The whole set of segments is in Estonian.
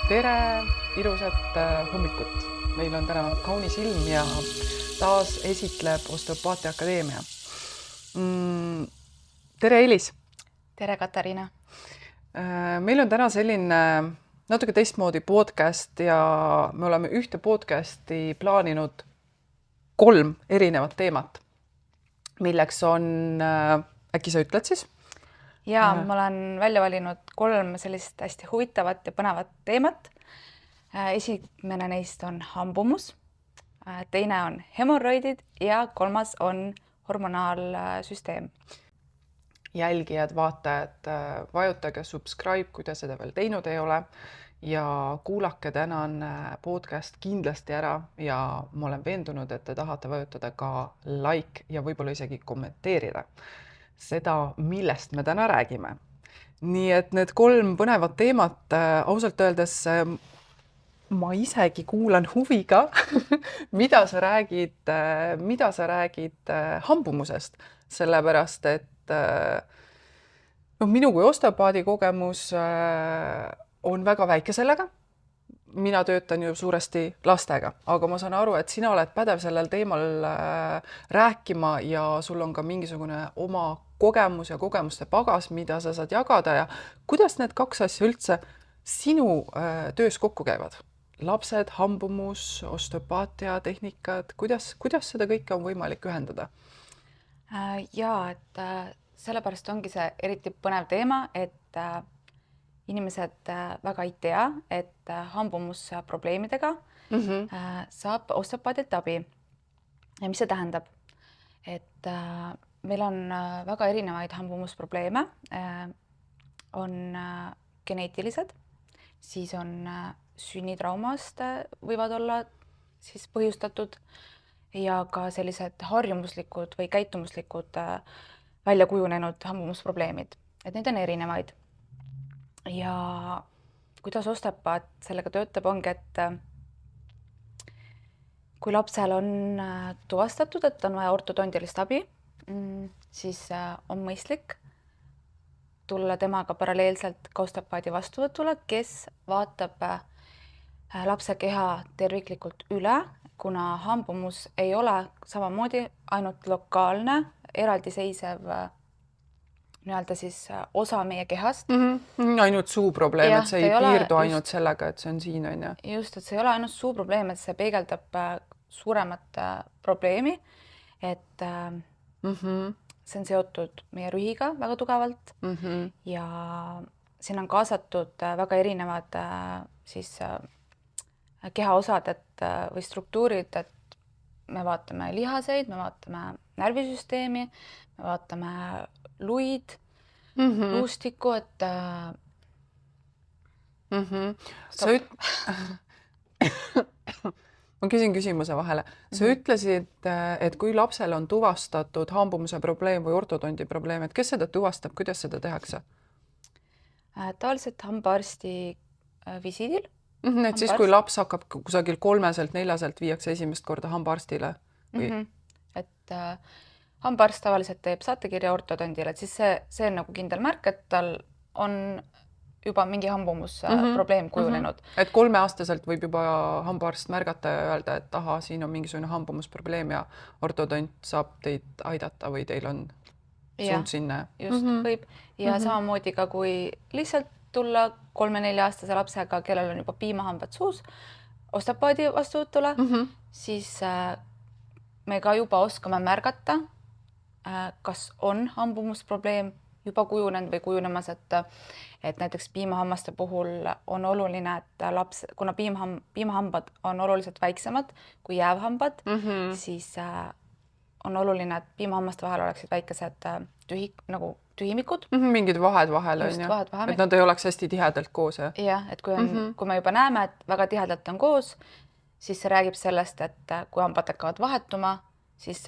Tere, ilusat hommikut. Meil on täna kaunis ilm ja taas esitleb Osteopaatia Akadeemia. Tere, Elis. Tere, Katariina. Meil on täna selline natuke teistmoodi podcast ja me oleme ühte podcasti plaaninud 3 erinevat teemat, milleks on, äkki sa ütled siis? Ja ma olen välja valinud 3 sellist hästi huvitavat ja põnevat teemat. Esimene neist on hambumus, teine on hemorroidid ja 3. on hormonaalsüsteem. Jälgijad, vaatajad, vajutage subscribe, kui te seda veel teinud ei ole ja kuulake tänane podcast kindlasti ära ja ma olen veendunud, et te tahate vajutada ka like ja võib-olla isegi kommenteerida seda, millest me täna räägime. Nii et need 3 põnevat teemat ausalt öeldes ma isegi kuulan huviga, mida sa räägid hambumusest, sellepärast et minu kui osteopaadi kogemus on väga väike sellega. Mina töötan ju suuresti lastega, aga ma saan aru, et sina oled pädev sellel teemal rääkima ja sul on ka mingisugune oma kogemus ja kogemuste pagas, mida sa saad jagada ja kuidas need 2 asja üldse sinu töös kokku käivad? Lapsed, hambumus, osteopaatia, tehnikad, kuidas seda kõike on võimalik ühendada? Ja, et sellepärast ongi see eriti põnev teema, et inimesed väga ei tea, et hambumusprobleemidega saab osteopaadilt abi. Ja mis see tähendab? Et meil on väga erinevaid hambumusprobleeme. On geneetilised, siis on sünnitraumast võivad olla siis põhjustatud ja ka sellised harjumuslikud või käitumuslikud välja kujunenud hambumusprobleemid. Et neid on erinevaid. Ja kuidas osteopaat sellega töötab, ongi, et kui lapsel on tuvastatud, et on vaja ortodontilist abi, siis on mõistlik tulla temaga paralleelselt ka osteopaadi vastuvõtule, kes vaatab lapse keha terviklikult üle, kuna hambumus ei ole samamoodi ainult lokaalne, eraldiseisev nii-öelda siis osa meie kehast. Ainult suuprobleem, et see ei piirdu ainult sellega, et see on siin, on ju? Just, et see ei ole ainult suuprobleem, et see peegeldab suuremat probleemi, et see on seotud meie rühiga väga tugevalt ja siin on kaasatud väga erinevad siis kehaosad või struktuurid, et me vaatame lihaseid, me vaatame närvisüsteemi, me vaatame luid, luustikku, et ma küsin küsimuse vahele. Sa ütlesid, et kui lapsel on tuvastatud hambumuse probleem või ortodonti probleem, et kes seda tuvastab, kuidas seda tehakse? Tavaliselt hambaarsti visiidil. Et siis, kui laps hakkab kusagil 3-4 viiakse esimest korda hambaarstile? Et hambaarst tavaliselt teeb saatekirja ortodondile, et siis see on nagu kindel märk, et tal on juba mingi hambumus probleem kujunenud. Et 3-aastaselt võib juba hambaarst märgata ja öelda, et aha, siin on mingisugune hambumusprobleem ja ortodont saab teid aidata või teil on suund sinna. Just, võib. Ja samamoodi ka, kui lihtsalt tulla 3-4-aastase lapsega, kellel on juba piimahambad suus, osteopaadi vastuvõtule, siis me ka juba oskame märgata, kas on hambumusprobleem juba kujunenud või kujunemas, et näiteks piimahammaste puhul on oluline, et laps, kuna piimahambad on oluliselt väiksemad kui jäävhambad, siis on oluline, et piimahammaste vahel oleksid väikesed tühimikud. Mingid vahed vahel on ju, et nad ei oleks hästi tihedalt koos. Jah, et kui me juba näeme, et väga tihedalt on koos, siis see räägib sellest, et kui hambad hakkavad vahetuma, siis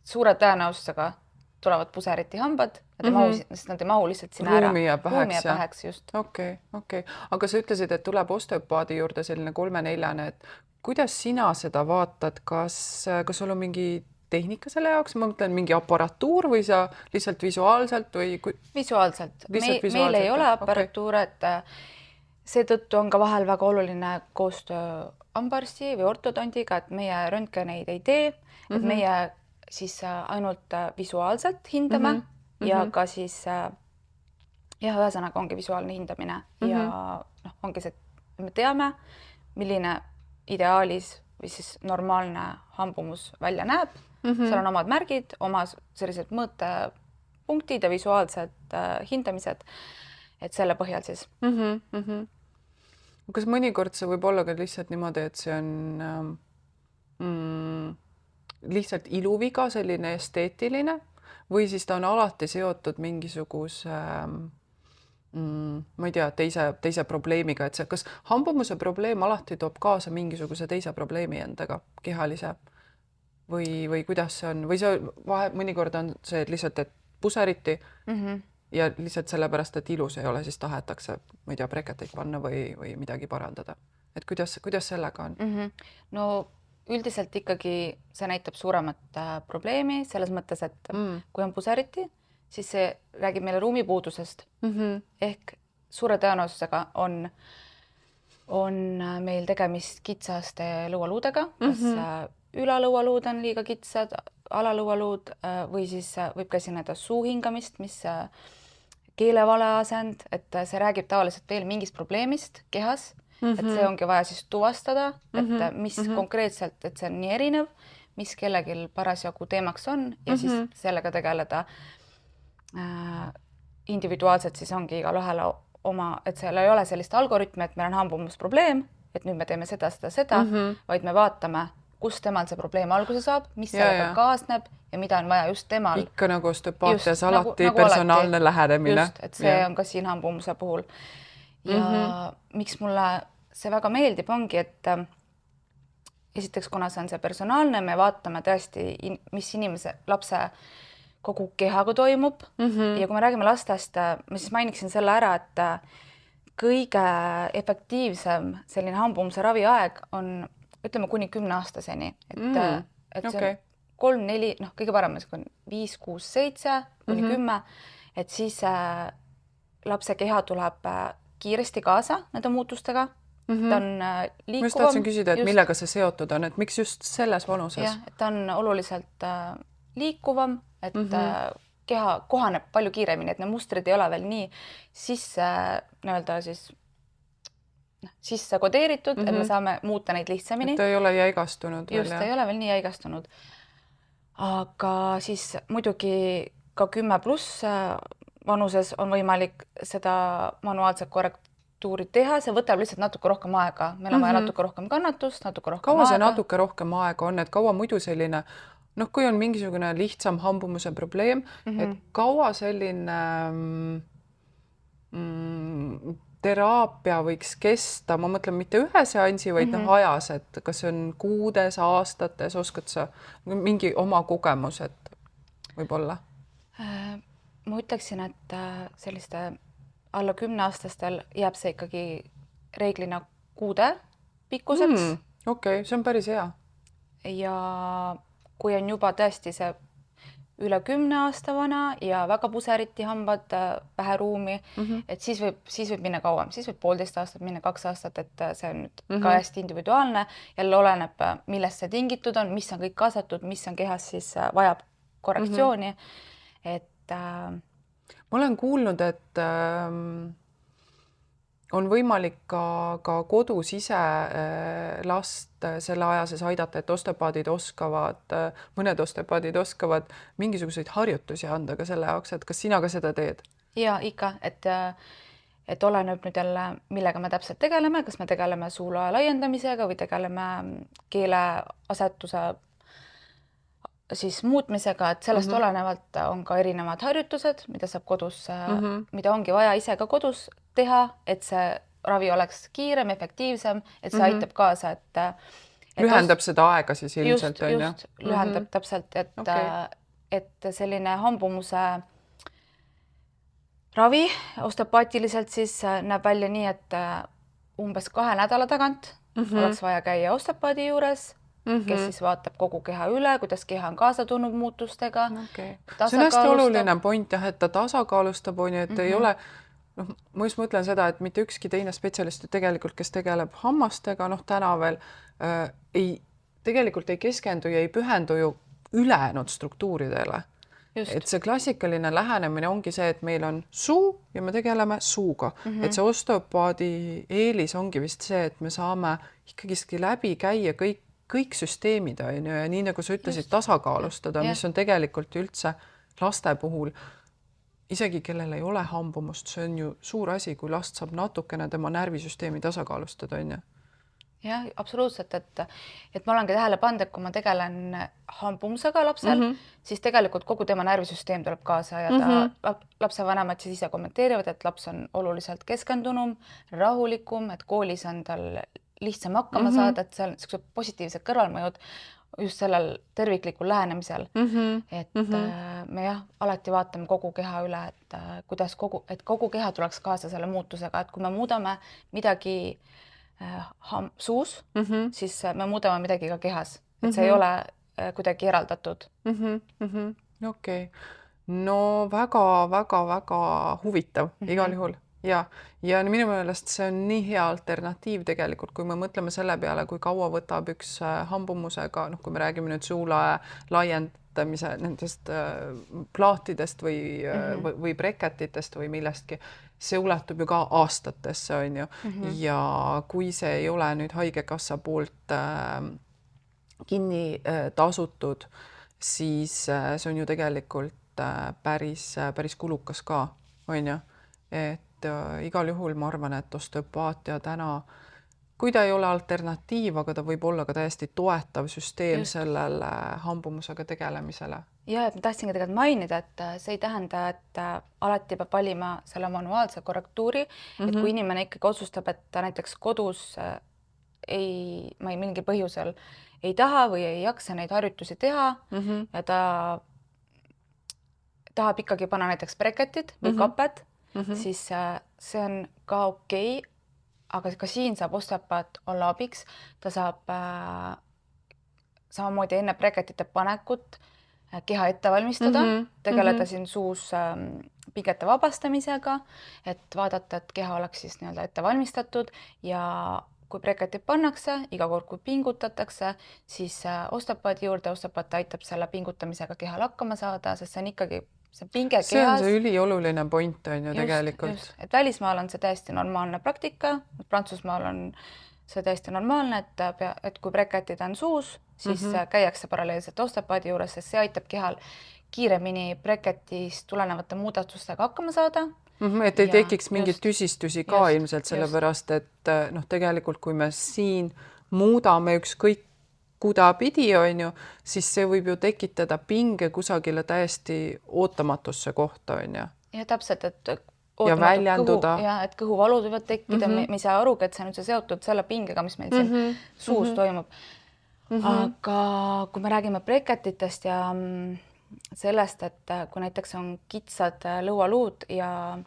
suure tõenäosusega tulevad puseriti hambad, sest nad ei mahu lihtsalt sinna ära. Ruumi jääb väheks, just. Okei. Aga sa ütlesid, et tuleb osteopaadi juurde selline 3-4, et kuidas sina seda vaatad, kas sul on mingi tehnika selle jaoks, ma mõtlen mingi aparatuur või sa lihtsalt visuaalselt või Visuaalselt. Meil ei ole aparatuur, et seetõttu on ka vahel väga oluline koostöö hambaarsti või ortodondiga, et meie röntgeneid ei tee, et meie siis ainult visuaalselt hindame ja ka siis jah, ühesõnaga ongi visuaalne hindamine ja noh, ongi see, me teame, milline ideaalis või siis normaalne hambumus välja näeb. Seal on omad märgid, oma sellised mõõtepunktid ja visuaalsed hindamised, et selle põhjal siis. Kas mõnikord see võib olla ka lihtsalt niimoodi, et see on lihtsalt iluviga, selline esteetiline või siis ta on alati seotud mingisuguse ma ei tea, teise probleemiga, et see, kas hambumuse probleem alati toob kaasa mingisuguse teise probleemi endaga, kehalise või kuidas see on, või see mõnikord on see lihtsalt, et puseriti ja lihtsalt sellepärast, et ilus ei ole, siis tahetakse, ma ei tea, breketeid panna või midagi parandada. Et kuidas sellega on? No üldiselt ikkagi see näitab suuremat probleemi selles mõttes, et kui on puseriti, siis see räägib meile ruumipuudusest. Ehk suure tõenäosusega on meil tegemist kitsaste lõualuudega, kas ülalõualuud on liiga kitsad, alalõualuud või siis võib ka esineda suuhingamist, mis keelevale asend, et see räägib tavaliselt veel mingist probleemist kehas, et see ongi vaja siis tuvastada, et mis konkreetselt, et see on nii erinev, mis kellelgi parasjagu teemaks on ja siis sellega tegeleda individuaalselt siis ongi igalühel oma, et seal ei ole sellist algoritmi, et meil on hambumusprobleem, et nüüd me teeme seda, vaid me vaatame, kus temal see probleem alguse saab, mis sellega kaasneb ja mida on vaja just temal. Ikka nagu osteopaatias alati personaalne lähenemine. Just, et see on ka siin hambumuse puhul. Ja miks mulle see väga meeldib ongi, et esiteks, kuna see on see personaalne, me vaatame tõesti, mis inimese, lapse kogu kehaga toimub ja kui me räägime lastest, ma siis mainiksin selle ära, et kõige efektiivsem selline hambumuse raviaeg on, ütleme, kuni 10-aastaseni, et see 3-4, noh, kõige parem on 5, 6, 7 kuni 10, et siis lapse keha tuleb kiiresti kaasa nende muutustega. Ta on liikuvam. Ma just tahtsin küsida, et millega see seotud on, et miks just selles vanuses? Jah, et ta on oluliselt liikuvam, et keha kohaneb palju kiiremini, et need mustrid ei ole veel nii sisse kodeeritud, et me saame muuta neid lihtsamini. Et ta ei ole jäigastunud. Just, ta ei ole veel nii jäigastunud. Aga siis muidugi ka 10+ vanuses on võimalik seda manuaalset korrektuuri teha, see võtab lihtsalt natuke rohkem aega. Meil on vaja natuke rohkem kannatust, natuke rohkem kaua see natuke rohkem aega on, et kaua muidu selline, noh, kui on mingisugune lihtsam hambumuse probleem, et kaua selline teraapia võiks kesta, ma mõtlen mitte ühe seansi, vaid ajas, et kas see on kuudes, aastates, oskad sa mingi oma kogemus, et võib-olla? Ma ütleksin, et selliste alla 10-aastastel jääb see ikkagi reeglina kuude pikkuseks. Okei, see on päris hea. Ja kui on juba tõesti see üle 10 aasta vana ja väga puseriti hambad, vähe ruumi, et siis võib minna kauem, siis võib 1,5 aastat minna, 2 aastat, et see on nüüd ka hästi individuaalne. Jälle oleneb, millest see tingitud on, mis on kõik kaasatud, mis on kehas, siis vajab korrektsiooni. Et ma olen kuulnud, et on võimalik ka kodus ise last selle aja sees aidata, et mõned osteopaadid oskavad mingisuguseid harjutusi anda ka selle jaoks, et kas sina ka seda teed? Ja ikka, et oleneb nüüd jälle, millega me täpselt tegeleme, kas me tegeleme suuloe laiendamisega või tegeleme keeleasetuse siis muutmisega, et sellest olenevalt on ka erinevad harjutused, mida saab kodus, mida ongi vaja ise ka kodus teha, et see ravi oleks kiirem, efektiivsem, et see aitab kaasa, et lühendab seda aega siis ilmselt, on ju? Just, lühendab täpselt, et selline hambumuse ravi osteopaatiliselt siis näeb välja nii, et umbes 2 nädala tagant oleks vaja käia osteopaadi juures, kes siis vaatab kogu keha üle, kuidas keha on kaasa tulnud muutustega. See on hästi oluline point, jah, et ta tasakaalustab, et ei ole, noh, ma just mõtlen seda, et mitte ükski teine spetsialist tegelikult, kes tegeleb hammastega, noh täna veel tegelikult ei keskendu ja ei pühendu ju ülejäänud struktuuridele. Et see klassikaline lähenemine ongi see, et meil on suu ja me tegeleme suuga. Et see osteopaadi eelis ongi vist see, et me saame ikkagi läbi käia kõik süsteemid on ju, ja nii nagu sa ütlesid, tasakaalustada, mis on tegelikult üldse laste puhul, isegi kellel ei ole hambumust, see on ju suur asi, kui last saab natukene tema närvisüsteemi tasakaalustada, on ju. Jah, absoluutselt, et ma olengi tähele pannud, et kui ma tegelen hambumusega lapsel, siis tegelikult kogu tema närvisüsteem tuleb kaasa ja lapsevanemad siis ise kommenteerivad, et laps on oluliselt keskendunum, rahulikum, et koolis on tal lihtsam hakkama saada, et seal on positiivsed kõrvalmõjud just sellel terviklikul lähenemisel. Et me jah, alati vaatame kogu keha üle, et kogu keha tuleks kaasa selle muutusega, et kui me muudame midagi suus, siis me muudame midagi ka kehas, et see ei ole kuidagi eraldatud. Okei. No väga huvitav igal juhul ja minu meelest see on nii hea alternatiiv tegelikult, kui me mõtleme selle peale, kui kaua võtab üks hambumusega, noh, kui me räägime nüüd suulae laiendamise nendest plaatidest või breketitest või millestki, see ulatub ju ka aastatesse, on ju. Ja kui see ei ole nüüd haigekassa poolt kinni tasutud, siis see on ju tegelikult päris kulukas ka, on ju. Et igal juhul ma arvan, et osteopaatia täna, kui ta ei ole alternatiiv, aga ta võib olla ka täiesti toetav süsteem sellele hambumusega tegelemisele. Ja, et ma tahtsin ka tegelikult mainida, et see ei tähenda, et alati peab valima selle manuaalse korrektuuri, et kui inimene ikkagi otsustab, et ta näiteks kodus mingil põhjusel ei taha või ei jaksa neid harjutusi teha ja ta tahab ikkagi panna näiteks breketid või kaped, siis see on ka okei, aga ka siin saab osteopaat olla abiks, ta saab samamoodi enne breketite panekut keha ette valmistada, tegeleda siin suus pingete vabastamisega, et vaadata, et keha oleks siis nii-öelda ette valmistatud ja kui breketid pannakse, iga kord kui pingutatakse, siis osteopaadi juurde, osteopaat aitab selle pingutamisega kehal hakkama saada, sest see on ikkagi see pinge kehas. See on see ülioluline point on ju tegelikult. Et välismaal on see täiesti normaalne praktika, Prantsusmaal on see täiesti normaalne, et kui breketid on suus, siis käiakse paralleelselt osteopaadi juures, sest see aitab kehal kiiremini breketist tulenevate muudatustega hakkama saada. Et ei tekiks mingit tüsistusi ka ilmselt sellepärast, et noh, tegelikult kui me siin muudame ükskõik kudapidi on ju, siis see võib ju tekitada pinge kusagile täiesti ootamatusse kohta on ju. Ja täpselt, et ja väljenduda. Et kõhuvalud võivad tekkida, me ei saa arugi, et see on üldse seotud selle pingega, mis meil siin suus toimub. Aga kui me räägime breketitest ja sellest, et kui näiteks on kitsad lõualuud ja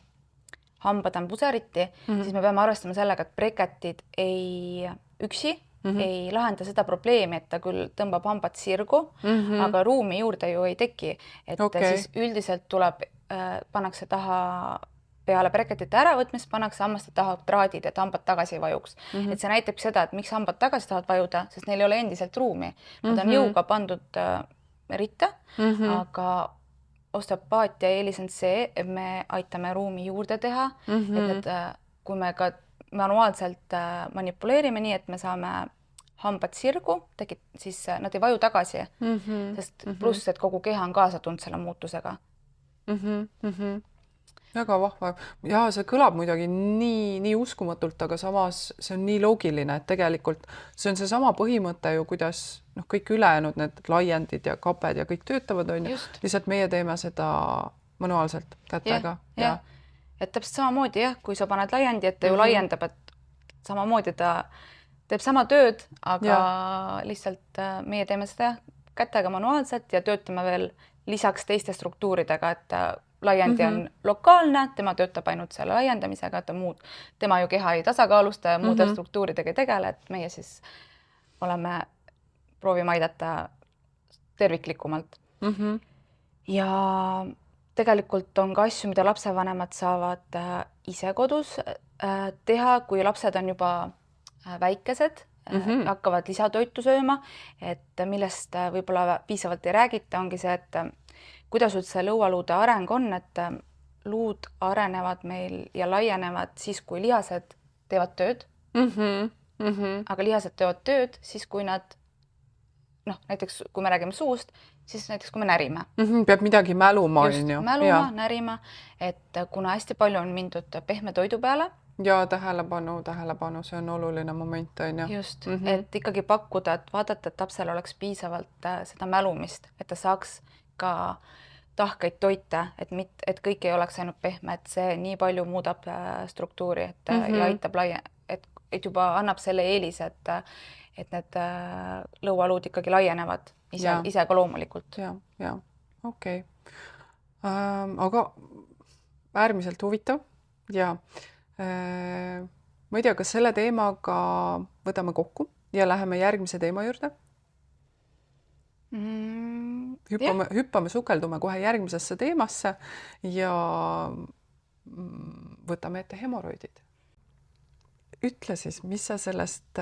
hambad on puseriti, siis me peame arvestama sellega, et breketid üksi ei lahenda seda probleemi, et ta küll tõmbab hambad sirgu, aga ruumi juurde ju ei teki. Et siis üldiselt pannakse taha peale breketite äravõtmist, pannakse hammaste taha traadid, et hambad tagasi ei vajuks. Et see näitab seda, et miks hambad tagasi tahavad vajuda, sest neil ei ole endiselt ruumi. Nad on jõuga pandud ritta, aga osteopaatia eelis on see, et me aitame ruumi juurde teha, et kui me ka manuaalselt manipuleerime nii, et me saame hambad sirgu, siis nad ei vaju tagasi, sest pluss, et kogu keha on kaasa tulnud selle muutusega. Väga vahva. Ja see kõlab muidugi nii uskumatult, aga samas see on nii loogiline, et tegelikult see on see sama põhimõte ju, kuidas kõik ülejäänud need laiendid ja kaped ja kõik töötavad on ju. Lihtsalt meie teeme seda manuaalselt kätega. Et täpselt samamoodi kui sa paned laiendi, et ta ju laiendab, et samamoodi ta teeb sama tööd, aga lihtsalt meie teeme seda kätega manuaalselt ja töötame veel lisaks teiste struktuuridega, et laiendi on lokaalne, tema töötab ainult selle laiendamisega, tema ju keha ei tasakaalusta ja muude struktuuridega ei tegele, et meie siis proovime aidata terviklikumalt. Ja tegelikult on ka asju, mida lapsevanemad saavad ise kodus teha, kui lapsed on juba väikesed, hakkavad lisatoitu sööma, et millest võib-olla piisavalt ei räägita, ongi see, et kuidas üldse lõualuude areng on, et luud arenevad meil ja laienevad siis, kui lihased teevad tööd. Aga lihased teevad tööd siis, kui nad, näiteks kui me räägime suust, siis näiteks kui me närime. Peab midagi mäluma, just, mäluma, närima, et kuna hästi palju on mindud pehme toidu peale. Ja tähelepanu, see on oluline moment, on ju. Just, et ikkagi pakkuda, et vaadata, et lapsel oleks piisavalt seda mälumist, et ta saaks ka tahkeid toite, et kõik ei oleks ainult pehme, et see nii palju muudab struktuuri, et ja aitab et juba annab selle eelise, et need lõualuud ikkagi laienevad ise ka loomulikult. Ja, okei. Aga äärmiselt huvitav ja ma ei tea, kas selle teemaga võtame kokku ja läheme järgmise teema juurde? Hüppame, sukeldume kohe järgmisesse teemasse ja võtame ette hemoroidid. Ütle siis, mis sa sellest,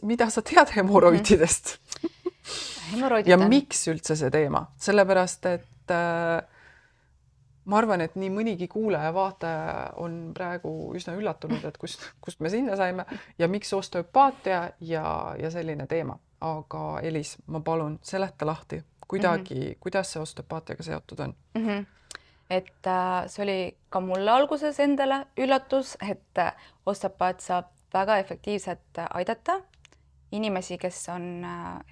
mida sa tead hemoroididest? Ja miks üldse see teema? Sellepärast, et ma arvan, et nii mõnigi kuulaja ja vaataja on praegu üsna üllatunud, et kust me sinna saime ja miks osteopaatia ja selline teema. Aga Elis, ma palun, seleta lahti kuidagi, kuidas see osteopaatiaga seotud on? Et see oli ka mulle alguses endale üllatus, et osteopaat saab väga efektiivselt aidata inimesi, kes on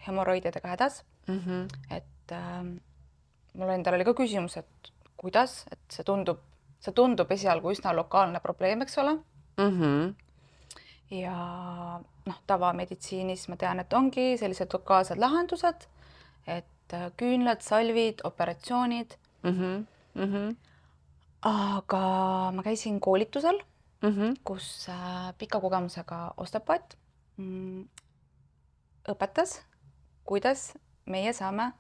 hemoroididega hädas. Et mul endal oli ka küsimus, et kuidas, et see tundub esialgu üsna lokaalne probleem, eks ole. Ja tavameditsiinis ma tean, et ongi sellised lokaalsed lahendused, et küünlad, salvid, operatsioonid. Aga ma käisin koolitusel, kus pika kogemusega osteopaat õpetas, kuidas meie saame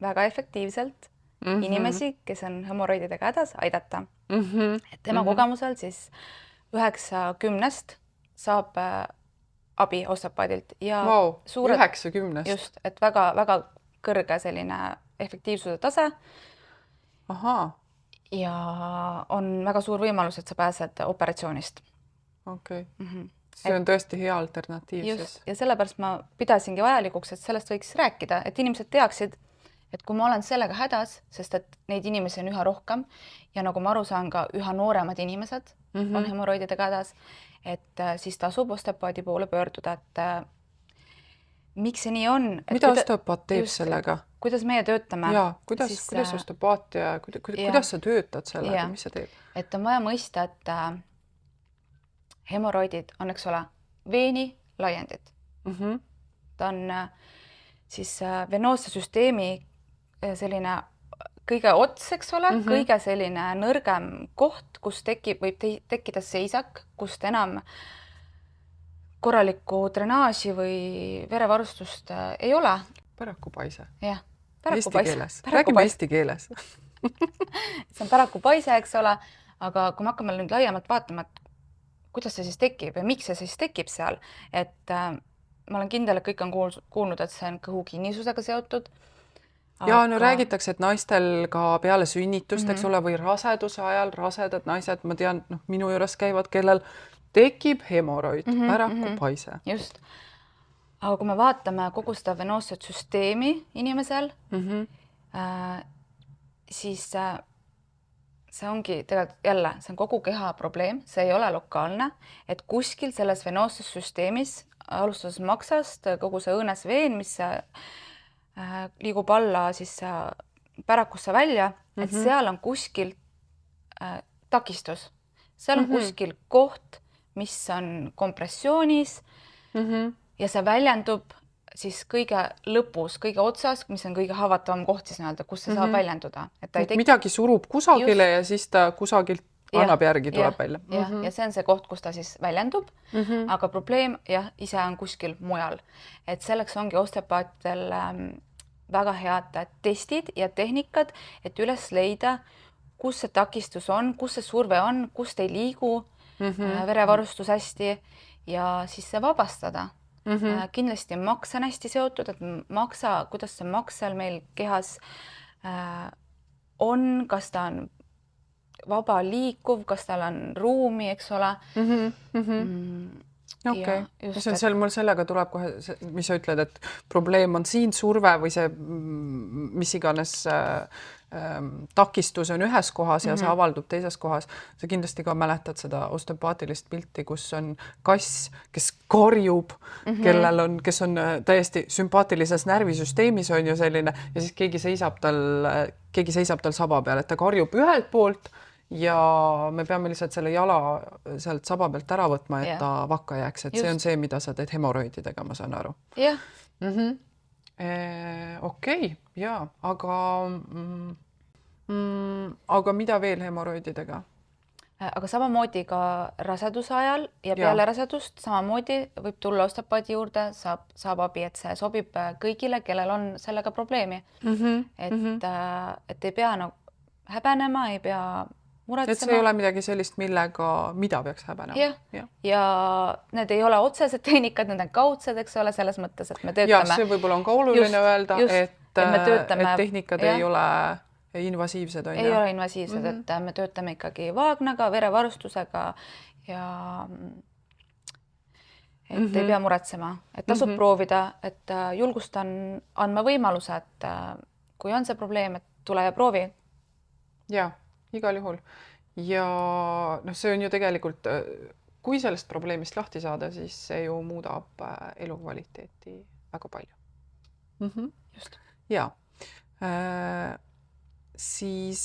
väga efektiivselt inimesi, kes on hemoroididega hädas, aidata. Et tema kogemusel siis 9-10 saab abi osteopaadilt ja 9-10. Just, et väga kõrge selline efektiivsuse tase. Ja on väga suur võimalus, et sa pääsed operatsioonist. Okei. See on tõesti hea alternatiiv. Just, ja sellepärast ma pidasingi vajalikuks, et sellest võiks rääkida, et inimesed teaksid, et kui ma olen sellega hädas, sest et neid inimesi on üha rohkem ja nagu ma aru saan, ka üha nooremad inimesed on hemoroididega hädas, et siis tasub osteopaadi poole pöörduda, et miks see nii on. Mida osteopaat teeb sellega? Kuidas meie töötame? Ja, kuidas osteopaatia, kuidas sa töötad sellega, mis sa teeb? Et on vaja mõista, et hemoroidid on, eks ole, veeni laiendid. Ta on siis venoosse süsteemi selline kõige ots, eks ole, kõige selline nõrgem koht, kus võib tekkida seisak, kust enam korralikku drenaaži või verevarustust ei ole. Pärakupaise. Jah, pärakupaise. Räägime eesti keeles. See on pärakupaise, eks ole, aga kui me hakkame nüüd laiemalt vaatama, et kuidas see siis tekib ja miks see siis tekib seal, et ma olen kindel, et kõik on kuulnud, et see on kõhukinnisusega seotud. Ja räägitakse, et naistel ka peale sünnitust, eks ole, või raseduse ajal rasedad naised, ma tean, minu juures käivad, kellel tekib hemoroid, pärakupaise. Just. Aga kui me vaatame kogu seda venoosset süsteemi inimesel, siis see ongi tegelikult jälle, see on kogu keha probleem, see ei ole lokaalne, et kuskil selles venoosses süsteemis, alustades maksast, kogu see õõnes veen, mis liigub alla siis pärakusse välja, et seal on kuskil takistus. Seal on kuskil koht, mis on kompressioonis ja see väljendub siis kõige lõpus, kõige otsas, mis on kõige haavatavam koht siis nii-öelda, kus see saab väljenduda. Midagi surub kusagile ja siis ta kusagilt annab järgi, tuleb välja. Ja see on see koht, kus ta siis väljendub, aga probleem ise on kuskil mujal. Et selleks ongi osteopaatidel väga head testid ja tehnikad, et üles leida, kus see takistus on, kus see surve on, kust ei liigu verevarustus hästi ja siis see vabastada. Kindlasti maks on hästi seotud, et kuidas see maks seal meil kehas on, kas ta on vaba liikuv, kas tal on ruumi, eks ole. Okei. See on seal, mul sellega tuleb kohe, mis sa ütled, et probleem on siin surve või see, mis iganes takistus on ühes kohas ja see avaldub teises kohas. Sa kindlasti ka mäletad seda osteopaatilist pilti, kus on kass, kes karjub, kes on täiesti sümpaatilises närvisüsteemis on ju selline ja siis keegi seisab tal saba peal, et ta karjub ühelt poolt ja me peame lihtsalt selle jala sealt saba pealt ära võtma, et ta vakka jääks, et see on see, mida sa teed hemoroididega, ma saan aru. Jah. Okei, jaa, aga mida veel hemoroididega? Aga samamoodi ka raseduse ajal ja peale rasedust samamoodi võib tulla osteopaadi juurde, saab abi, et see sobib kõigile, kellel on sellega probleemi. Et ei pea häbenema, ei pea muretsema. Et see ei ole midagi sellist, mida peaks häbenema. Ja need ei ole otsesed tehnikad, need on kaudsed, eks ole, selles mõttes, et me töötame. Ja see võib-olla on ka oluline öelda, et tehnikad ei ole invasiivsed. Ei ole invasiivsed, et me töötame ikkagi vaagnaga, verevarustusega ja et ei pea muretsema. Et tasub proovida, et julgustan andma võimaluse, et kui on see probleem, et tule ja proovi. Ja, igal juhul. Ja see on ju tegelikult, kui sellest probleemist lahti saada, siis see ju muudab elukvaliteeti väga palju. Just. Ja. Siis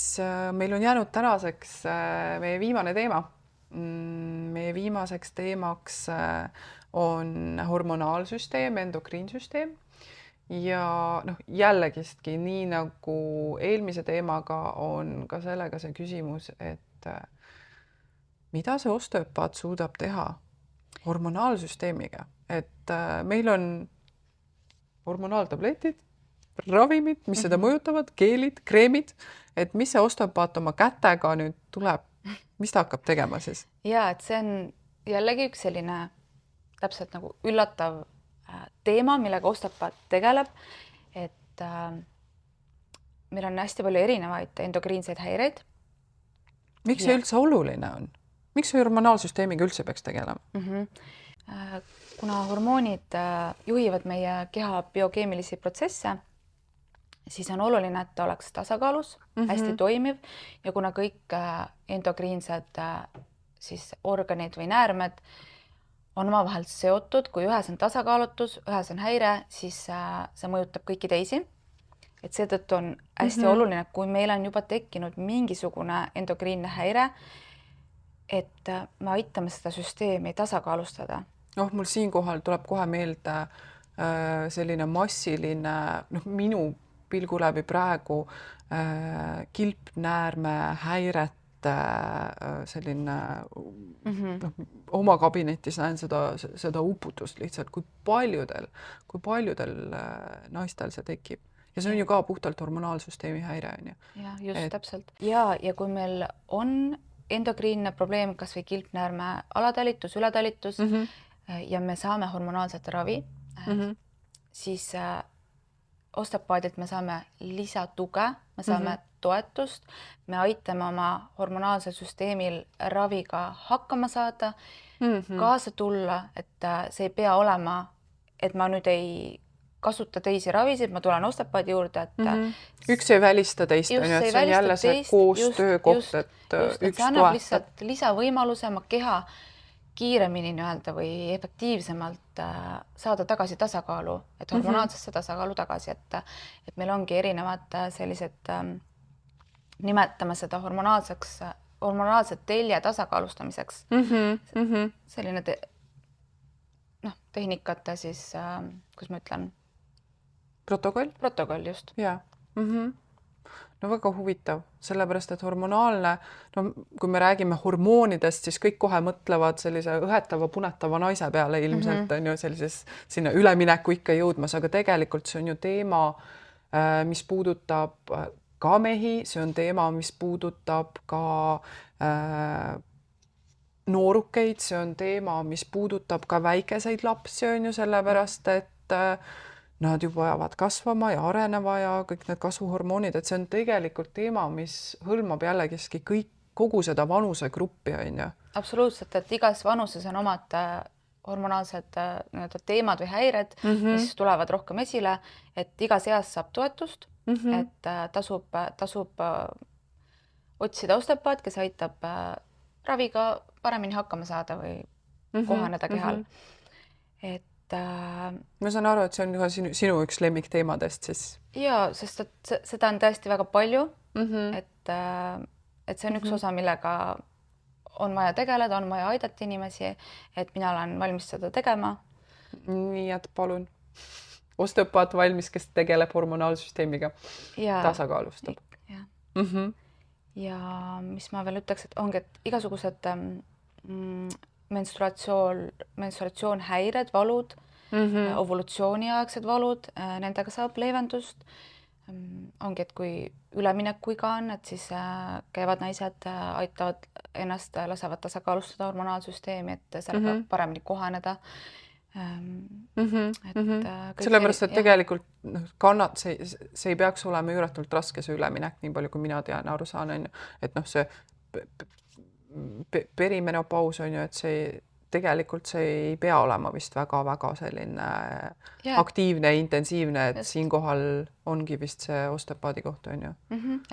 meil on jäänud tänaseks meie viimane teema. Meie viimaseks teemaks on hormonaalsüsteem, endokriinsüsteem. Ja jällegistki, nii nagu eelmise teemaga on ka sellega see küsimus, et mida see osteopaat suudab teha hormonaalsüsteemiga. Et meil on hormonaaltabletid, ravimid, mis seda mõjutavad, keelid, kreemid, et mis see osteopaat oma kätega nüüd tuleb, mis ta hakkab tegema siis? Ja, et see on jällegi üks selline täpselt nagu üllatav teema, millega osteopaat tegeleb, et meil on hästi palju erinevaid endokriinseid häireid. Miks see üldse oluline on? Miks see hormonaalsüsteemiga üldse peaks tegelema? Kuna hormoonid juhivad meie keha biokeemilisi protsesse, siis on oluline, et ta oleks tasakaalus, hästi toimiv ja kuna kõik endokriinsed siis organid või näärmed on omavahel seotud, kui ühes on tasakaalutus, ühes on häire, siis see mõjutab kõiki teisi. Et seetõttu on hästi oluline, kui meil on juba tekkinud mingisugune endokriinne häire, et me aitame seda süsteemi tasakaalustada. Mul siinkohal tuleb kohe meelde selline massiline, minu pilgu läbi praegu kilpnäärme häiret selline oma kabinetis näen seda uputust lihtsalt, kui paljudel naistel see tekib. Ja see on ju ka puhtalt hormonaalsüsteemi häire. Ja, just täpselt. Ja kui meil on endokriinne probleem, kas või kilpnäärme alatalitus, ületalitus ja me saame hormonaalset ravi, siis osteopaadilt me saame lisatuge, me saame toetust, me aitame oma hormonaalsel süsteemil raviga hakkama saada, kaasa tulla, et see ei pea olema, et ma nüüd ei kasuta teisi ravisid, ma tulen osteopaadi juurde, et üks ei välista teist, on ju, et see on jälle see koostöö koht, et üks see annab lihtsalt lisavõimaluse oma keha kiiremini või efektiivsemalt saada tagasi tasakaalu, et hormonaalsesse tasakaalu tagasi, et meil ongi erinevad sellised, nimetame seda hormonaalset telje tasakaalustamiseks. Selline tehnikate siis, kus ma ütlen? Protokoll? Protokoll, just. Jaa. Väga huvitav, sellepärast, et hormonaalne, kui me räägime hormoonidest, siis kõik kohe mõtlevad sellise õhetava, punetava naise peale ilmselt on ju sellises sinna ülemineku ikka jõudmas, aga tegelikult see on ju teema, mis puudutab ka mehi, see on teema, mis puudutab ka noorukeid, see on teema, mis puudutab ka väikeseid lapsi, on ju, sellepärast et nad juba jäävad kasvama ja arenema ja kõik need kasvuhormoonid, et see on tegelikult teema, mis hõlmab jällegiski kogu seda vanusegruppi, on ju. Absoluutselt, et igas vanuses on omad hormonaalsed teemad või häired, mis tulevad rohkem esile, et igas eas saab toetust, et tasub otsida osteopaat, kes aitab raviga paremini hakkama saada või kohaneda kehal. Et ma saan aru, et see on ka sinu üks lemmikteemadest siis. Ja, sest et seda on tõesti väga palju, et see on üks osa, millega on vaja tegeleda, on vaja aidata inimesi, et mina olen valmis seda tegema. Nii, et palun. Osteopaat valmis, kes tegeleb hormonaalsüsteemiga, tasakaalustab. Ja mis ma veel ütleks, et ongi, et igasugused menstruatsioonhäired, valud, ovulatsiooniaegsed valud, nendega saab leevendust. Ongi, et kui üleminekuiga on, et siis käivad naised, aitavad ennast, lasevad tasakaalustada hormonaalsüsteemi, et sellega paremini kohaneda. Sellepärast, et tegelikult see ei peaks olema üüratult raske see üleminek, nii palju kui mina tean, aru saan, on ju, et see perimenopaus on ju, et see tegelikult see ei pea olema vist väga-väga selline aktiivne, intensiivne, et siinkohal ongi vist see osteopaadi koht, on ju.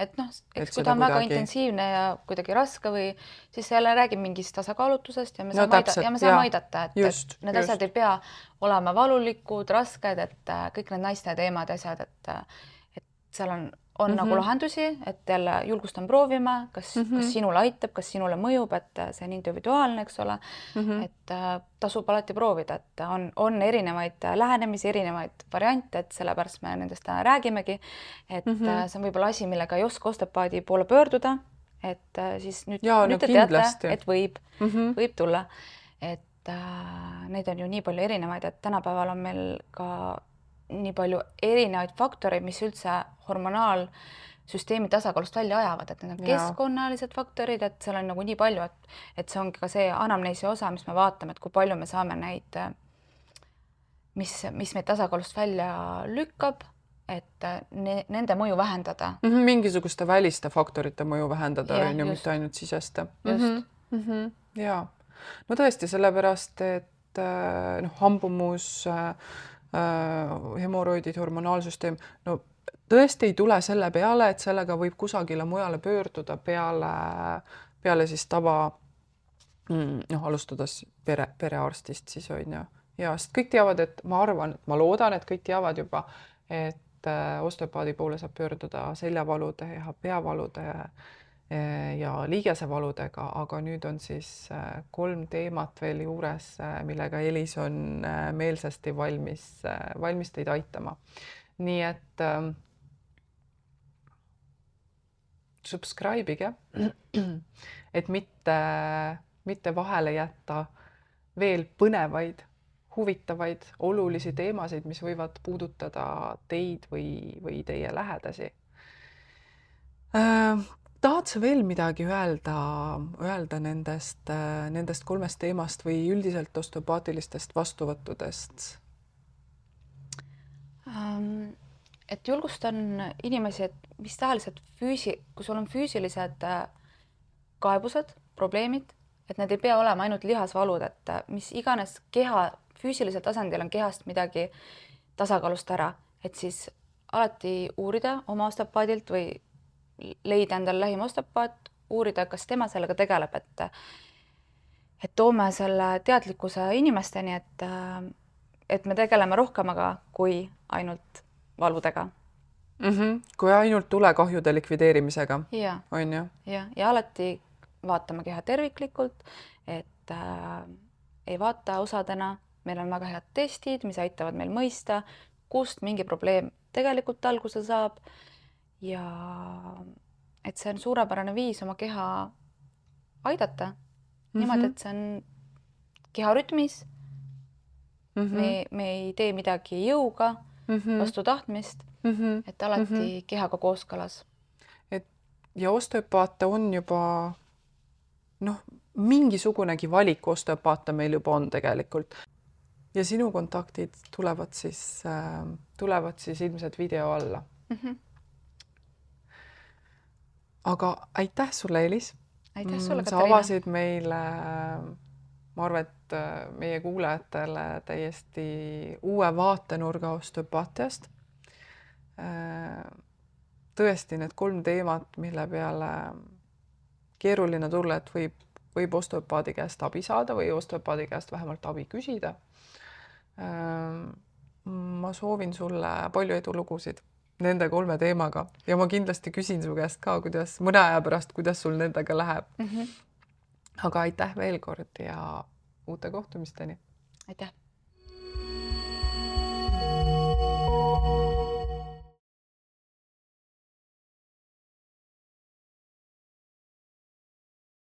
Et eks kui ta on väga intensiivne ja kuidagi raske või siis jälle räägib mingist tasakaalutusest ja me saame aidata, et need asjad ei pea olema valulikud, rasked, et kõik need naiste teemad ja asjad, et seal on nagu lahendusi, et jälle julgustan proovima, kas sinule aitab, kas sinule mõjub, et see on individuaalne, eks ole, et tasub alati proovida, et on erinevaid lähenemisi, erinevaid variante, et sellepärast me nendest täna räägimegi, et see on võib-olla asi, millega ei oska osteopaadi poole pöörduda, et siis nüüd te teate, et võib tulla, et neid on ju nii palju erinevaid, et tänapäeval on meil ka nii palju erinevaid faktoreid, mis üldse hormonaalsüsteemi tasakaalust välja ajavad, et need on keskkonnalised faktorid, et seal on nagu nii palju, et see ongi ka see anamneesi osa, mis me vaatame, et kui palju me saame neid, mis meid tasakaalust välja lükkab, et nende mõju vähendada. Mingisuguste väliste faktorite mõju vähendada, on ju, mitte ainult siseste. Jaa. No tõesti, sellepärast, et hambumus, hemoroidid, hormonaalsüsteem, no tõesti ei tule selle peale, et sellega võib kusagile mujale pöörduda peale siis alustades perearstist siis on ju. Ja sest kõik teavad, et ma loodan, et kõik teavad juba, et osteopaadi poole saab pöörduda seljavalude ja peavalude ja liigesevaludega, aga nüüd on siis 3 teemat veel juures, millega Elis on meelsasti valmis teid aitama. Nii et subscribe'ige, et mitte vahele jätta veel põnevaid, huvitavaid, olulisi teemasid, mis võivad puudutada teid või teie lähedasi. Tahad sa veel midagi öelda nendest 3 teemast või üldiselt osteopaatilistest vastuvõttudest? Et julgustan inimesi, et mis tahes, et kui sul on füüsilised kaebused, probleemid, et need ei pea olema ainult lihasvalud, et mis iganes füüsilisel tasandil on kehast midagi tasakaalust ära, et siis alati uurida oma osteopaadilt või leida endale lähim osteopaat, uurida, kas tema sellega tegeleb, et toome selle teadlikkuse inimesteni, et me tegeleme rohkemaga kui ainult valudega. Kui ainult tulekahjude likvideerimisega, on ju? Ja alati vaatame keha terviklikult, et ei vaata osadena, meil on väga head testid, mis aitavad meil mõista, kust mingi probleem tegelikult alguse saab. Ja et see on suurepärane viis oma keha aidata. Niimoodi, et see on keha rütmis. Me ei tee midagi jõuga, vastu tahtmist, et alati kehaga kooskõlas. ja osteopaate on juba noh, mingisugunegi valik osteopaate meil juba on tegelikult. Ja sinu kontaktid tulevad siis ilmselt video alla. Aga aitäh sulle, Elis. Aitäh sulle, Sa Katariina. avasid meile, ma arvan, et meie kuulajatele täiesti uue vaatenurga osteopaatiast. Tõesti need 3 teemat, mille peale keeruline tulla, et võib osteopaadi käest abi saada või osteopaadi käest vähemalt abi küsida. Ma soovin sulle palju edulugusid nende 3 teemaga ja ma kindlasti küsin su käest ka, kuidas mõne aja pärast, kuidas sul nendega läheb. Aga aitäh veel kord ja uute kohtumisteni. Aitäh.